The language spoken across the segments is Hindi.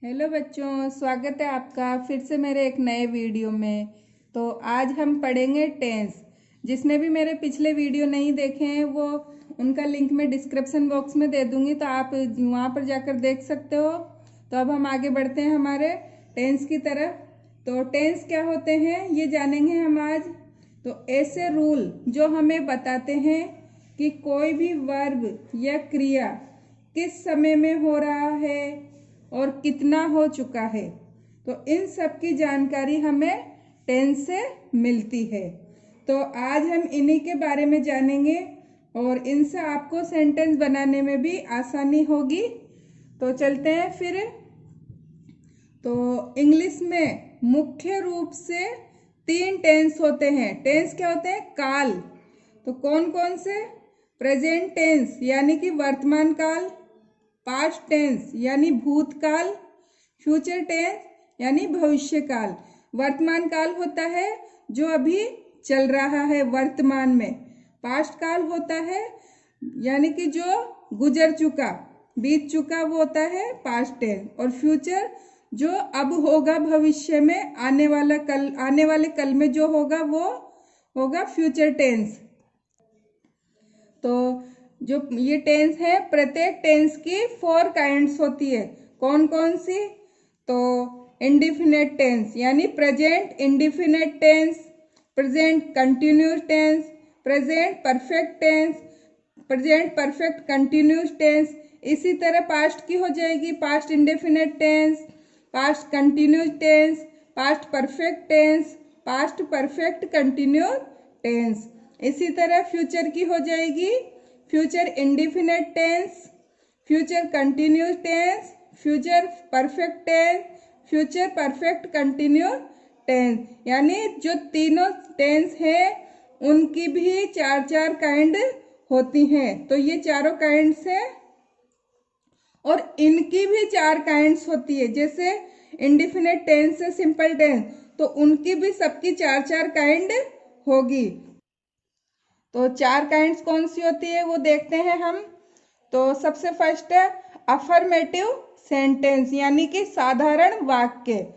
हेलो बच्चों, स्वागत है आपका फिर से मेरे एक नए वीडियो में। तो आज हम पढ़ेंगे टेंस। जिसने भी मेरे पिछले वीडियो नहीं देखे हैं वो उनका लिंक मैं डिस्क्रिप्शन बॉक्स में दे दूंगी, तो आप वहाँ पर जाकर देख सकते हो। तो अब हम आगे बढ़ते हैं हमारे टेंस की तरफ। तो टेंस क्या होते हैं ये जानेंगे हम आज। तो ऐसे रूल जो हमें बताते हैं कि कोई भी वर्ब या क्रिया किस समय में हो रहा है और कितना हो चुका है, तो इन सब की जानकारी हमें टेंस से मिलती है। तो आज हम इन्हीं के बारे में जानेंगे और इनसे आपको सेंटेंस बनाने में भी आसानी होगी। तो चलते हैं फिर। तो इंग्लिश में मुख्य रूप से 3 टेंस होते हैं। टेंस क्या होते हैं? काल। तो कौन कौन से? प्रेजेंट टेंस यानी कि वर्तमान काल, पास्ट टेंस यानी भूतकाल, फ्यूचर टेंस यानी भविष्य काल। वर्तमान काल होता है जो अभी चल रहा है वर्तमान में। पास्ट काल होता है यानी कि जो गुजर चुका, बीत चुका, वो होता है पास्ट टेंस। और फ्यूचर जो अब होगा भविष्य में, आने वाले कल में जो होगा वो होगा फ्यूचर टेंस। तो जो ये टेंस है, प्रत्येक टेंस की 4 काइंड्स होती है। कौन कौन सी? तो इंडिफिनिट टेंस यानी present indefinite tense, present continuous tense, present perfect tense, present perfect continuous tense. इसी तरह पास्ट की हो जाएगी past indefinite tense, past continuous tense, past perfect tense, past perfect continuous tense. इसी तरह फ्यूचर की हो जाएगी future indefinite tense, future continuous tense, future perfect tense, future perfect continuous tense. यानी जो तीनों टेंस हैं उनकी भी 4 काइंड होती हैं। तो ये चारों काइंड्स हैं और इनकी भी 4 काइंड्स होती है। जैसे इंडिफिनिट टेंस है सिंपल टेंस, तो उनकी भी सबकी 4 काइंड होगी। तो 4 काइंड्स कौन सी होती है वो देखते हैं हम। तो सबसे फर्स्ट है अफर्मेटिव सेंटेंस यानी कि साधारण वाक्य,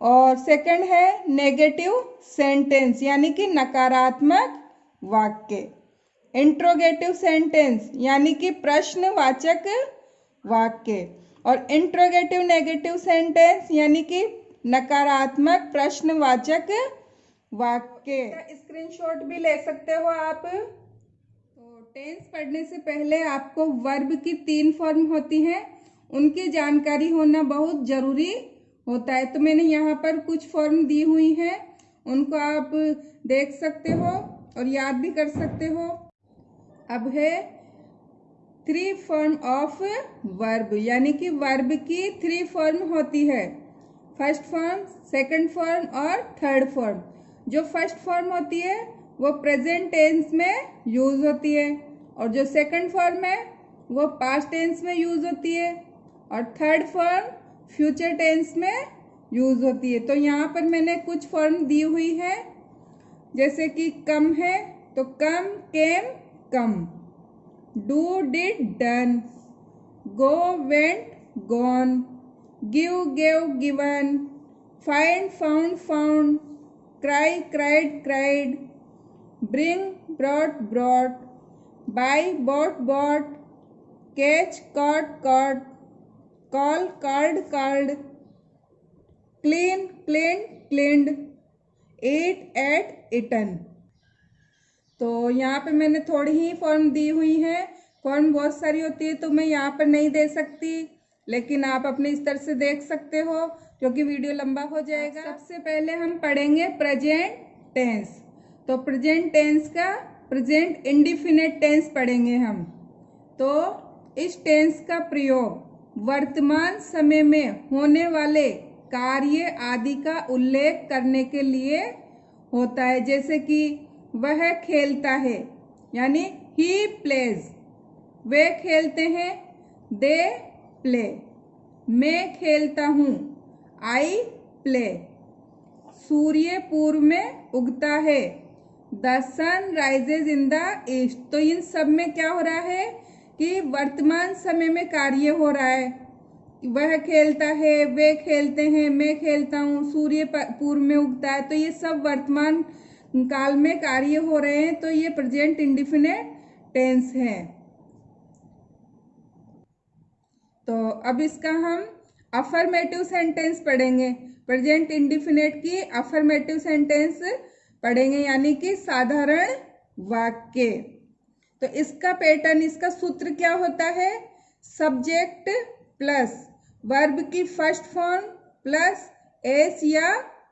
और सेकंड है नेगेटिव सेंटेंस यानी कि नकारात्मक वाक्य, इंट्रोगेटिव सेंटेंस यानी कि प्रश्नवाचक वाक्य, और इंट्रोगेटिव नेगेटिव सेंटेंस यानी कि नकारात्मक प्रश्नवाचक वाक्य। स्क्रीनशॉट भी ले सकते हो आप। तो टेंस पढ़ने से पहले आपको वर्ब की 3 फॉर्म होती हैं, उनकी जानकारी होना बहुत जरूरी होता है। तो मैंने यहाँ पर कुछ फॉर्म दी हुई हैं, उनको आप देख सकते हो और याद भी कर सकते हो। अब है 3 फॉर्म ऑफ वर्ब यानी कि वर्ब की 3 फॉर्म होती है, फर्स्ट फॉर्म, सेकंड फॉर्म और थर्ड फॉर्म। जो फर्स्ट फॉर्म होती है वो प्रेजेंट टेंस में यूज होती है, और जो सेकंड फॉर्म है वो पास्ट टेंस में यूज होती है, और थर्ड फॉर्म फ्यूचर टेंस में यूज होती है। तो यहाँ पर मैंने कुछ फॉर्म दी हुई है, जैसे कि कम है तो come, came, come, do, did, done, go, went, gone, give, gave, given, find, found, found, cry, cried, cried, bring, brought, brought, buy, bought, bought, catch, caught, caught, call, called, called, clean, cleaned, cleaned, eat, ate, eaten. तो यहाँ पे मैंने थोड़ी ही फॉर्म दी हुई है, फॉर्म बहुत सारी होती है तो मैं यहाँ पर नहीं दे सकती, लेकिन आप अपने स्तर से देख सकते हो क्योंकि वीडियो लंबा हो जाएगा। सबसे पहले हम पढ़ेंगे प्रेजेंट टेंस। तो प्रेजेंट टेंस का प्रेजेंट इंडिफिनिट टेंस पढ़ेंगे हम। तो इस टेंस का प्रयोग वर्तमान समय में होने वाले कार्य आदि का उल्लेख करने के लिए होता है। जैसे कि वह खेलता है यानी ही प्लेज, वे खेलते हैं, दे प्ले, मैं खेलता हूँ, आई प्ले, सूर्य पूर्व में उगता है, the sun rises in the east. तो इन सब में क्या हो रहा है कि वर्तमान समय में कार्य हो रहा है वह खेलता है, वे खेलते हैं, मैं खेलता हूँ, सूर्य पूर्व में उगता है, तो ये सब वर्तमान काल में कार्य हो रहे हैं, तो ये प्रेजेंट इंडिफिनिट टेंस है। तो अब इसका हम अफर्मेटिव सेंटेंस पढ़ेंगे। प्रेजेंट इंडिफिनिट की अफर्मेटिव सेंटेंस पढ़ेंगे, यानी कि साधारण वाक्य। तो इसका पैटर्न, इसका सूत्र क्या होता है? सब्जेक्ट प्लस वर्ब की फर्स्ट फॉर्म प्लस एस या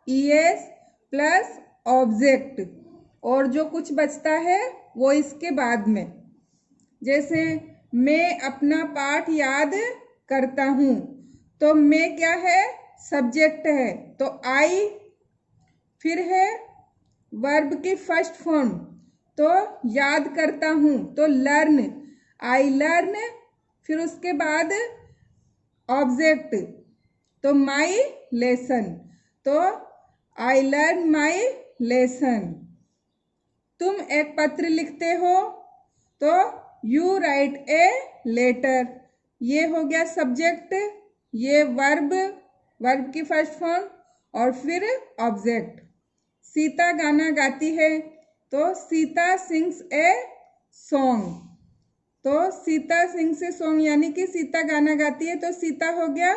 ईएस प्लस ऑब्जेक्ट, और जो कुछ बचता है वो इसके बाद में। जैसे मैं अपना पाठ याद करता हूँ, तो मैं क्या है? सब्जेक्ट है, तो आई, फिर है वर्ब की फर्स्ट फॉर्म, तो याद करता हूँ, तो लर्न, आई लर्न, फिर उसके बाद ऑब्जेक्ट, तो माई लेसन, तो आई लर्न माई लेसन। तुम एक पत्र लिखते हो, तो यू राइट ए लेटर, ये हो गया सब्जेक्ट, ये वर्ब, वर्ब की फर्स्ट फॉर्म, और फिर ऑब्जेक्ट। सीता गाना गाती है, तो सीता सिंग्स ए सॉन्ग, तो सीता सिंग्स ए सॉन्ग यानी कि सीता गाना गाती है, तो सीता हो गया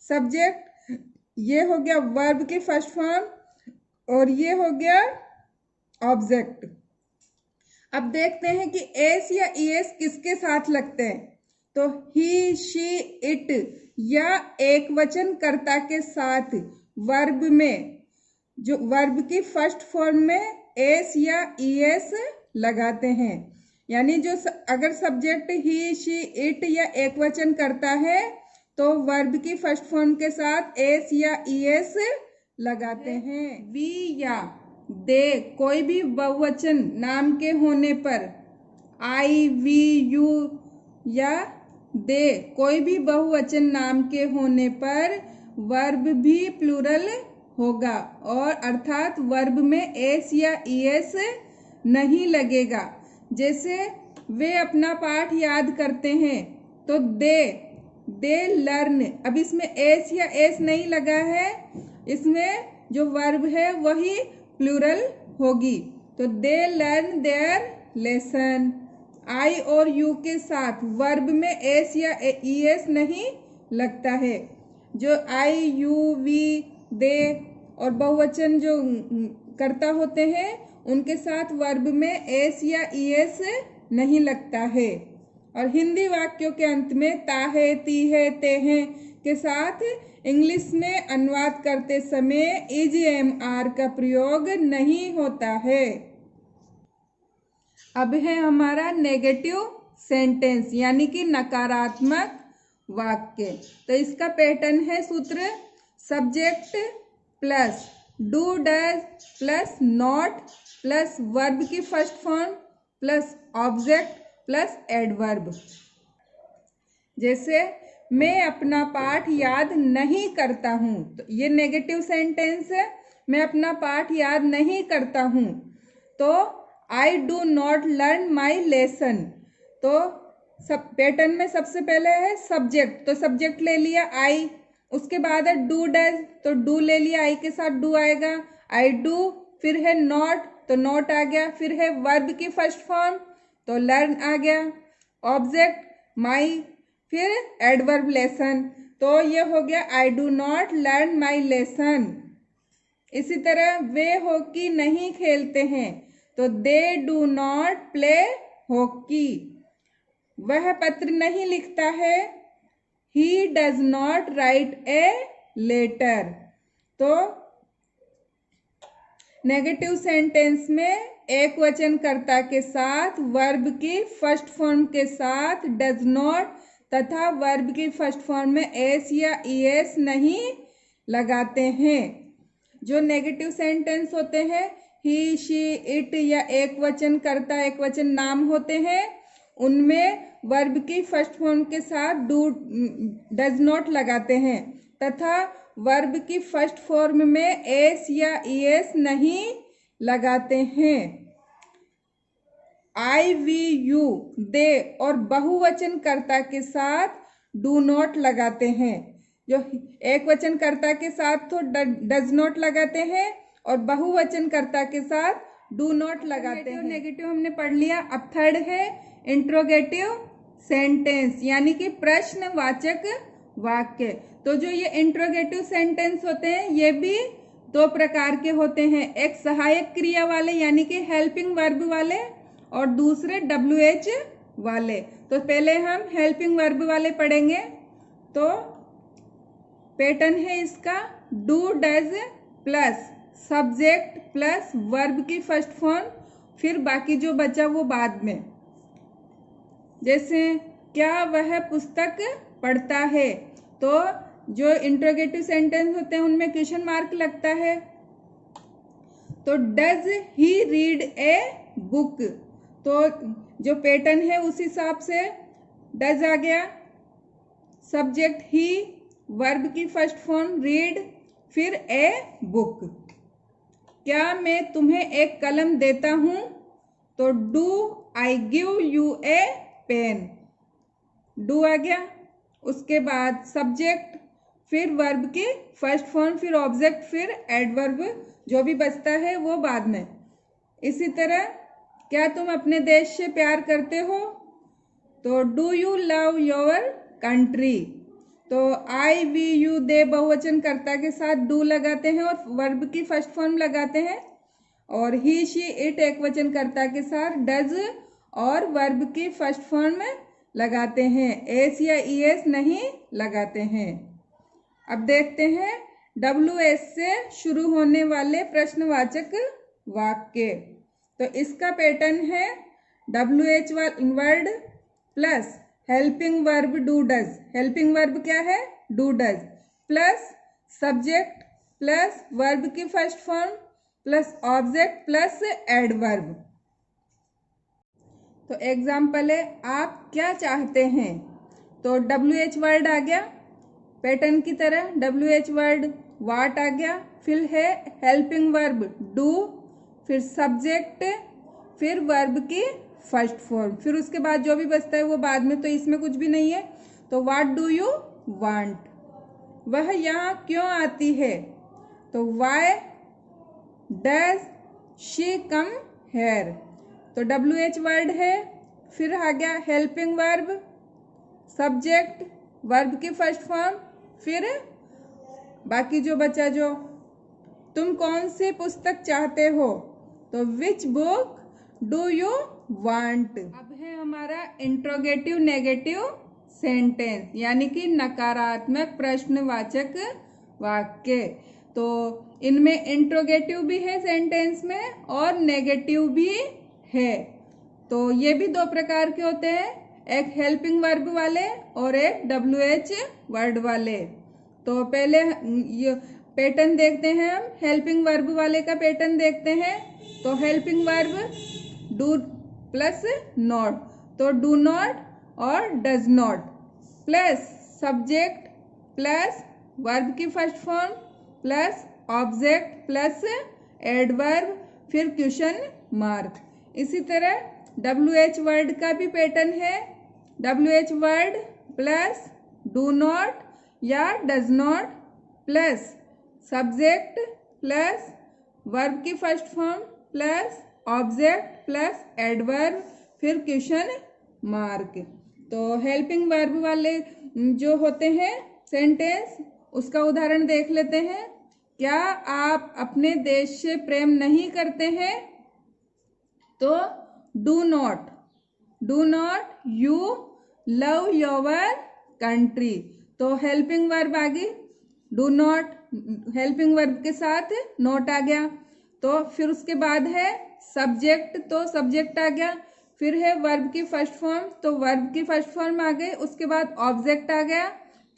सब्जेक्ट, ये हो गया वर्ब की फर्स्ट फॉर्म, और ये हो गया ऑब्जेक्ट। अब देखते हैं कि एस या ईएस किसके साथ लगते हैं। तो ही, शी, इट या एक वचन कर्ता के साथ वर्ब में, जो वर्ब की फर्स्ट फॉर्म में एस या ईएस लगाते हैं। यानी जो अगर सब्जेक्ट ही, शी, इट या एक वचन करता है, तो वर्ब की फर्स्ट फॉर्म के साथ एस या ईएस लगाते हैं। वी या दे कोई भी बहुवचन नाम के होने पर, आई, वी, यू या दे कोई भी बहुवचन नाम के होने पर वर्ब भी प्लूरल होगा, और अर्थात वर्ब में एस या ईएस नहीं लगेगा। जैसे वे अपना पाठ याद करते हैं, तो दे लर्न, अब इसमें एस या एस नहीं लगा है, इसमें जो वर्ब है वही प्लूरल होगी, तो दे लर्न देयर लेसन। आई और यू के साथ वर्ब में एस या ईएस नहीं लगता है। जो आई, यू, वी, दे और बहुवचन जो कर्ता होते हैं, उनके साथ वर्ब में एस या ईएस नहीं लगता है। और हिंदी वाक्यों के अंत में ता है, ती है, ते हैं के साथ इंग्लिश में अनुवाद करते समय ईजीएमआर का प्रयोग नहीं होता है। अब है हमारा नेगेटिव सेंटेंस, यानी कि नकारात्मक वाक्य। तो इसका पैटर्न है सूत्र subject plus do does plus not plus verb की first form plus object plus adverb. जैसे मैं अपना पाठ याद नहीं करता हूँ, तो ये नेगेटिव सेंटेंस है, मैं अपना पाठ याद नहीं करता हूँ। तो आई do not learn my lesson, तो सब पैटर्न में सबसे पहले है सब्जेक्ट, तो सब्जेक्ट ले लिया आई, उसके बाद है डू डज, तो डू ले लिया, आई के साथ डू आएगा, आई डू, फिर है नॉट, तो नॉट आ गया, फिर है वर्ब की फर्स्ट फॉर्म, तो लर्न आ गया, ऑब्जेक्ट माई, फिर एडवर्ब लेसन, तो ये हो गया I do not learn my lesson. इसी तरह वे हॉकी नहीं खेलते हैं, तो they do not play hockey. वह पत्र नहीं लिखता है, he does not write a letter. तो नेगेटिव सेंटेंस में एक वचन कर्ता के साथ वर्ब की फर्स्ट फॉर्म के साथ डज नॉट तथा वर्ब की फर्स्ट फॉर्म में एस या ईएस नहीं लगाते हैं। जो नेगेटिव सेंटेंस होते हैं, ही, शी, इट या एक वचन कर्ता, एक वचन नाम होते हैं, उनमें वर्ब की फर्स्ट फॉर्म के साथ डू डज नॉट लगाते हैं तथा वर्ब की फर्स्ट फॉर्म में एस या ईएस नहीं लगाते हैं। आई, वी, यू, दे और बहुवचन कर्ता के साथ डू नॉट लगाते हैं। जो एक वचन कर्ता के साथ तो डज नॉट लगाते हैं और बहुवचन कर्ता के साथ डू नॉट लगाते हैं। नेगेटिव हमने पढ़ लिया। अब थर्ड है इंट्रोगेटिव सेंटेंस, यानी कि प्रश्नवाचक वाक्य। तो जो ये इंट्रोगेटिव सेंटेंस होते हैं ये भी दो प्रकार के होते हैं, एक सहायक क्रिया वाले यानी कि हेल्पिंग वर्ब वाले और दूसरे WH वाले। तो पहले हम हेल्पिंग वर्ब वाले पढ़ेंगे। तो पैटर्न है इसका do does plus subject plus verb की फर्स्ट फॉर्म, फिर बाकी जो बचा वो बाद में। जैसे क्या वह पुस्तक पढ़ता है, तो जो इंट्रोगेटिव सेंटेंस होते हैं उनमें क्वेश्चन मार्क लगता है। तो does he read a book, तो जो पैटर्न है उस हिसाब से डज आ गया, सब्जेक्ट ही, वर्ब की फर्स्ट फॉर्म रीड, फिर ए बुक। क्या मैं तुम्हें एक कलम देता हूं, तो do I give you a pen, do आ गया। उसके बाद सब्जेक्ट, फिर वर्ब की फर्स्ट फॉर्म, फिर ऑब्जेक्ट, फिर एडवर्ब, जो भी बचता है वो बाद में। इसी तरह क्या तुम अपने देश से प्यार करते हो, तो do you love your country, तो आई वी यू दे बहुवचन कर्ता के साथ डू लगाते हैं और वर्ब की फर्स्ट फॉर्म लगाते हैं, और ही शी इट एकवचन कर्ता के साथ डज और वर्ब की फर्स्ट फॉर्म लगाते हैं, एस या ईएस नहीं लगाते हैं। अब देखते हैं WH से शुरू होने वाले प्रश्नवाचक वाक्य। तो इसका पैटर्न है WH word plus helping verb do does, helping verb क्या है do does, plus subject plus verb की first form plus object plus adverb. तो एग्जाम्पल है आप क्या चाहते हैं, तो WH वर्ड आ गया पैटर्न की तरह, WH वर्ड वाट आ गया, फिर है हेल्पिंग वर्ब डू, फिर सब्जेक्ट, फिर वर्ब की फर्स्ट फॉर्म, फिर उसके बाद जो भी बचता है वो बाद में, तो इसमें कुछ भी नहीं है। तो व्हाट डू यू वांट, वह यहाँ क्यों आती है, तो why does she come here, तो WH वर्ड है, फिर आ गया हेल्पिंग वर्ब, सब्जेक्ट, वर्ब की फर्स्ट फॉर्म, फिर बाकी जो बचा जो तुम कौन सी पुस्तक चाहते हो, तो which book do you want. अब है हमारा इंट्रोगेटिव नेगेटिव सेंटेंस, यानी कि नकारात्मक प्रश्नवाचक वाक्य। तो इनमें इंट्रोगेटिव भी है सेंटेंस में और नेगेटिव भी है। तो ये भी दो प्रकार के होते हैं, एक हेल्पिंग वर्ब वाले और एक WH वर्ड वाले। तो पहले ये पैटर्न देखते हैं, हम हेल्पिंग वर्ब वाले का पैटर्न देखते हैं। तो helping verb do plus not, तो डू नॉट और does not, plus subject plus verb की first form plus object plus adverb, फिर क्वेश्चन मार्क। इसी तरह WH वर्ड का भी पैटर्न है, WH word plus do not या does not plus subject plus verb की first form plus object plus adverb, फिर क्वेश्चन मार्क। तो हेल्पिंग वर्ब वाले जो होते हैं सेंटेंस, उसका उदाहरण देख लेते हैं। क्या आप अपने देश से प्रेम नहीं करते हैं, तो do not you love your country, तो हेल्पिंग वर्ब आ गई, डू नॉट हेल्पिंग वर्ब के साथ नॉट आ गया। तो फिर उसके बाद है सब्जेक्ट, तो सब्जेक्ट आ गया, फिर है वर्ब की फर्स्ट फॉर्म, तो वर्ब की फर्स्ट फॉर्म आ गई, उसके बाद ऑब्जेक्ट आ गया,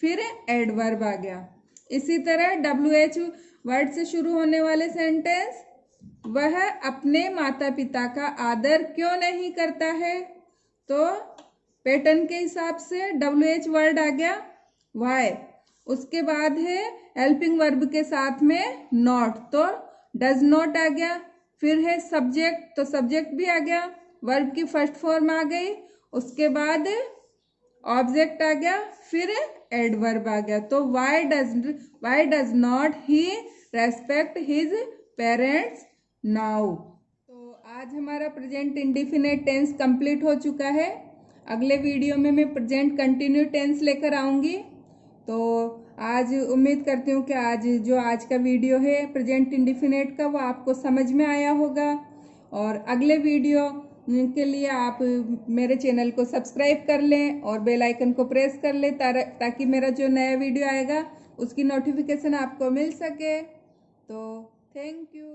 फिर एडवर्ब आ गया। इसी तरह WH वर्ड से शुरू होने वाले सेंटेंस, वह अपने माता पिता का आदर क्यों नहीं करता है, तो पैटर्न के हिसाब से WH वर्ड आ गया वाई, उसके बाद है हेल्पिंग वर्ब के साथ में नॉट, तो डज नॉट आ गया, फिर है सब्जेक्ट, तो सब्जेक्ट भी आ गया, वर्ब की फर्स्ट फॉर्म आ गई, उसके बाद ऑब्जेक्ट आ गया, फिर एडवर्ब आ गया। तो why does not he respect his parents now. तो आज हमारा प्रेजेंट इंडिफिनिट टेंस कंप्लीट हो चुका है। अगले वीडियो में मैं प्रेजेंट कंटिन्यू टेंस लेकर आऊँगी। तो आज उम्मीद करती हूँ कि आज का वीडियो है प्रेजेंट इंडिफिनिट का, वो आपको समझ में आया होगा। और अगले वीडियो के लिए आप मेरे चैनल को सब्सक्राइब कर लें और बेल आइकन को प्रेस कर लें ताकि मेरा जो नया वीडियो आएगा उसकी नोटिफिकेशन आपको मिल सके। तो थैंक यू।